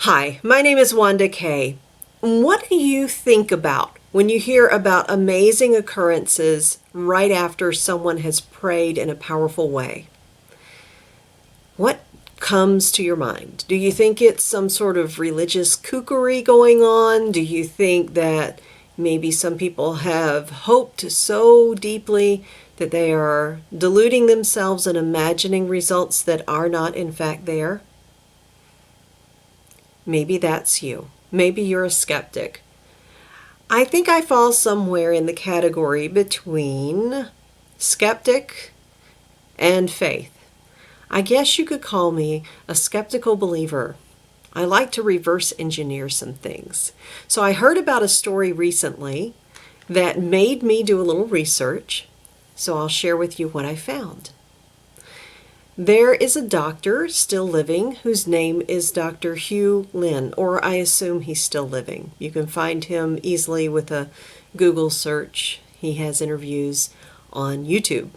Hi, my name is Wanda Kay. What do you think about when you hear about amazing occurrences right after someone has prayed in a powerful way? What comes to your mind? Do you think it's some sort of religious kookery going on? Do you think that maybe some people have hoped so deeply that they are deluding themselves and imagining results that are not in fact there? Maybe that's you. Maybe you're a skeptic. I think I fall somewhere in the category between skeptic and faith. I guess you could call me a skeptical believer. I like to reverse engineer some things. So I heard about a story recently that made me do a little research. So I'll share with you what I found. There is a doctor still living whose name is Dr. Hugh Lin, or I assume he's still living. You can find him easily with a Google search. He has interviews on YouTube,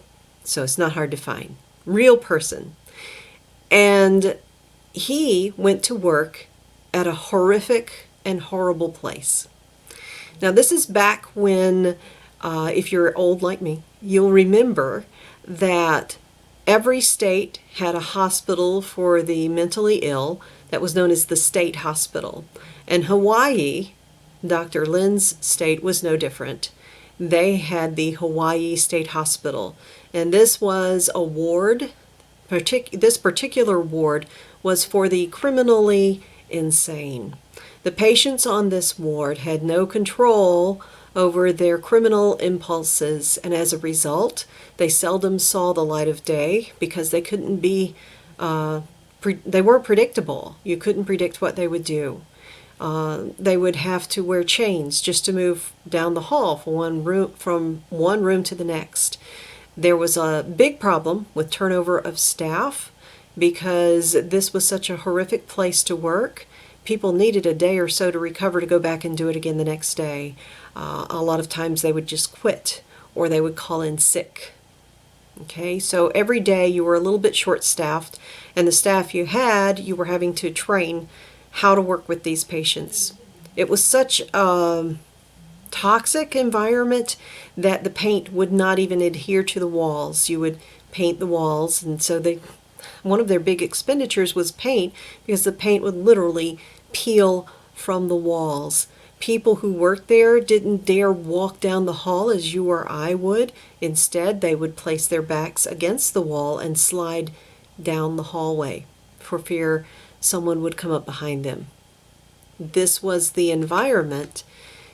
so it's not hard to find. Real person. And he went to work at a horrific and horrible place. Now, this is back when, if you're old like me, you'll remember that every state had a hospital for the mentally ill that was known as the state hospital. And Hawaii, Dr. Lin's state, was no different. They had the Hawaii State Hospital. And this was a ward, this particular ward was for the criminally insane. The patients on this ward had no control over their criminal impulses, and as a result, they seldom saw the light of day because they couldn't be, they weren't predictable. You couldn't predict what they would do. They would have to wear chains just to move down the hall from one room to the next. There was a big problem with turnover of staff because this was such a horrific place to work. People needed a day or so to recover to go back and do it again the next day. A lot of times they would just quit or they would call in sick. Okay, so every day you were a little bit short-staffed, and the staff you had, you were having to train how to work with these patients. It was such a toxic environment that the paint would not even adhere to the walls. You would paint the walls, and so one of their big expenditures was paint, because the paint would literally peel from the walls. People who worked there didn't dare walk down the hall as you or I would. Instead, they would place their backs against the wall and slide down the hallway for fear someone would come up behind them. This was the environment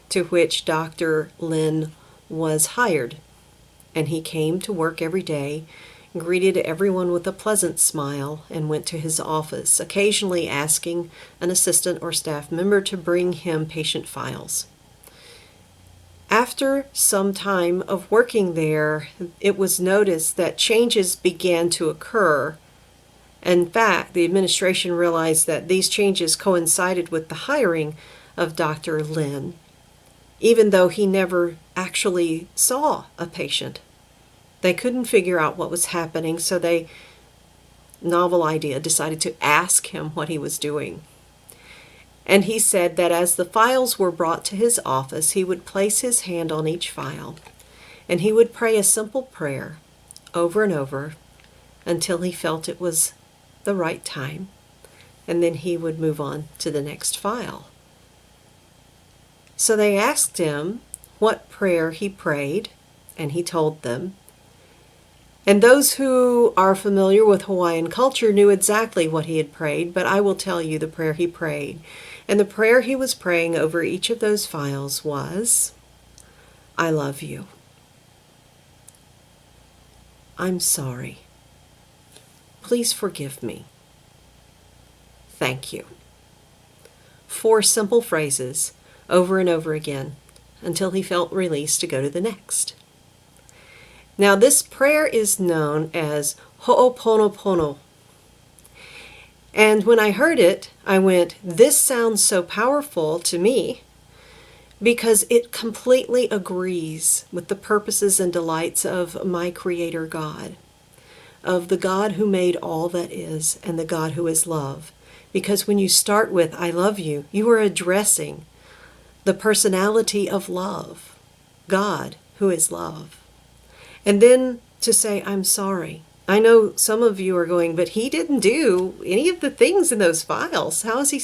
to which Dr. Lin was hired, and he came to work every day, greeted everyone with a pleasant smile, and went to his office, occasionally asking an assistant or staff member to bring him patient files. After some time of working there, it was noticed that changes began to occur. In fact, the administration realized that these changes coincided with the hiring of Dr. Lin, even though he never actually saw a patient. They couldn't figure out what was happening, so they, novel idea, decided to ask him what he was doing. And he said that as the files were brought to his office, he would place his hand on each file, and he would pray a simple prayer over and over until he felt it was the right time, and then he would move on to the next file. So they asked him what prayer he prayed, and he told them. And those who are familiar with Hawaiian culture knew exactly what he had prayed, but I will tell you the prayer he prayed. And the prayer he was praying over each of those files was, I love you. I'm sorry. Please forgive me. Thank you. 4 simple phrases over and over again until he felt released to go to the next. Now, this prayer is known as Ho'oponopono. And when I heard it, I went, this sounds so powerful to me because it completely agrees with the purposes and delights of my Creator God, of the God who made all that is and the God who is love. Because when you start with, I love you, you are addressing the personality of love, God, who is love. And then to say, I'm sorry. I know some of you are going, but he didn't do any of the things in those files. How is he?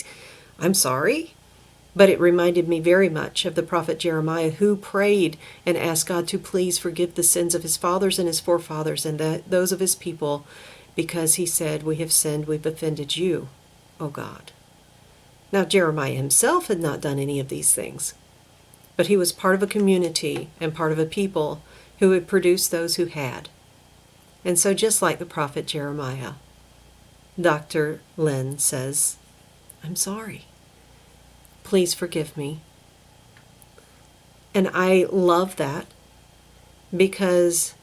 I'm sorry. But it reminded me very much of the prophet Jeremiah, who prayed and asked God to please forgive the sins of his fathers and his forefathers and those of his people, because he said, we have sinned, we've offended you, O God. Now, Jeremiah himself had not done any of these things, but he was part of a community and part of a people who had produced those who had. And so just like the prophet Jeremiah, Dr. Lynn says, I'm sorry. Please forgive me. And I love that, because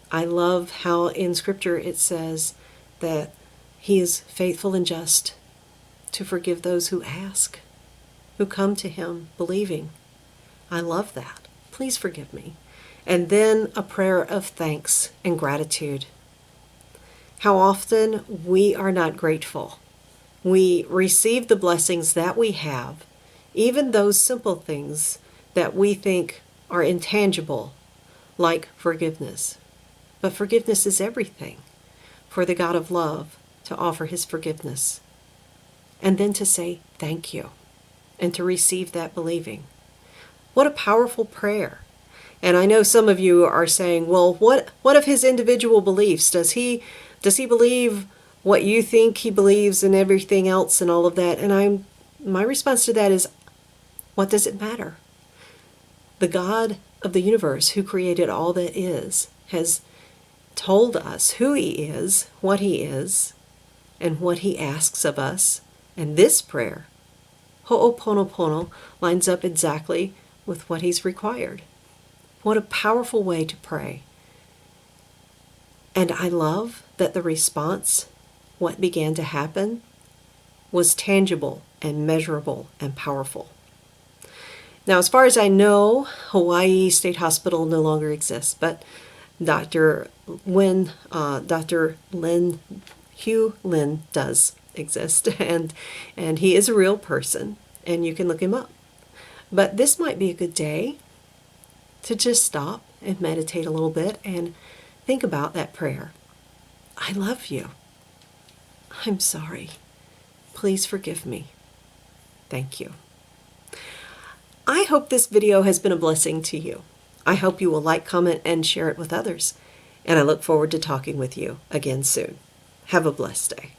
I love how in Scripture it says that he is faithful and just to forgive those who ask, who come to him believing. I love that. Please forgive me. And then a prayer of thanks and gratitude. How often we are not grateful. We receive the blessings that we have, even those simple things that we think are intangible, like forgiveness. But forgiveness is everything for the God of love to offer his forgiveness. And then to say thank you and to receive that believing. What a powerful prayer. And I know some of you are saying, well, what of his individual beliefs? Does he believe what you think he believes and everything else and all of that? And my response to that is, what does it matter? The God of the universe, who created all that is, has told us who he is, and what he asks of us. And this prayer, Ho'oponopono, lines up exactly with what he's required. What a powerful way to pray. And I love that the response, what began to happen, was tangible and measurable and powerful. Now, as far as I know, Hawaii State Hospital no longer exists, but Dr. Hugh Lynn does exist, and he is a real person, and you can look him up. But this might be a good day to just stop and meditate a little bit and think about that prayer. I love you. I'm sorry. Please forgive me. Thank you. I hope this video has been a blessing to you. I hope you will like, comment, and share it with others. And I look forward to talking with you again soon. Have a blessed day.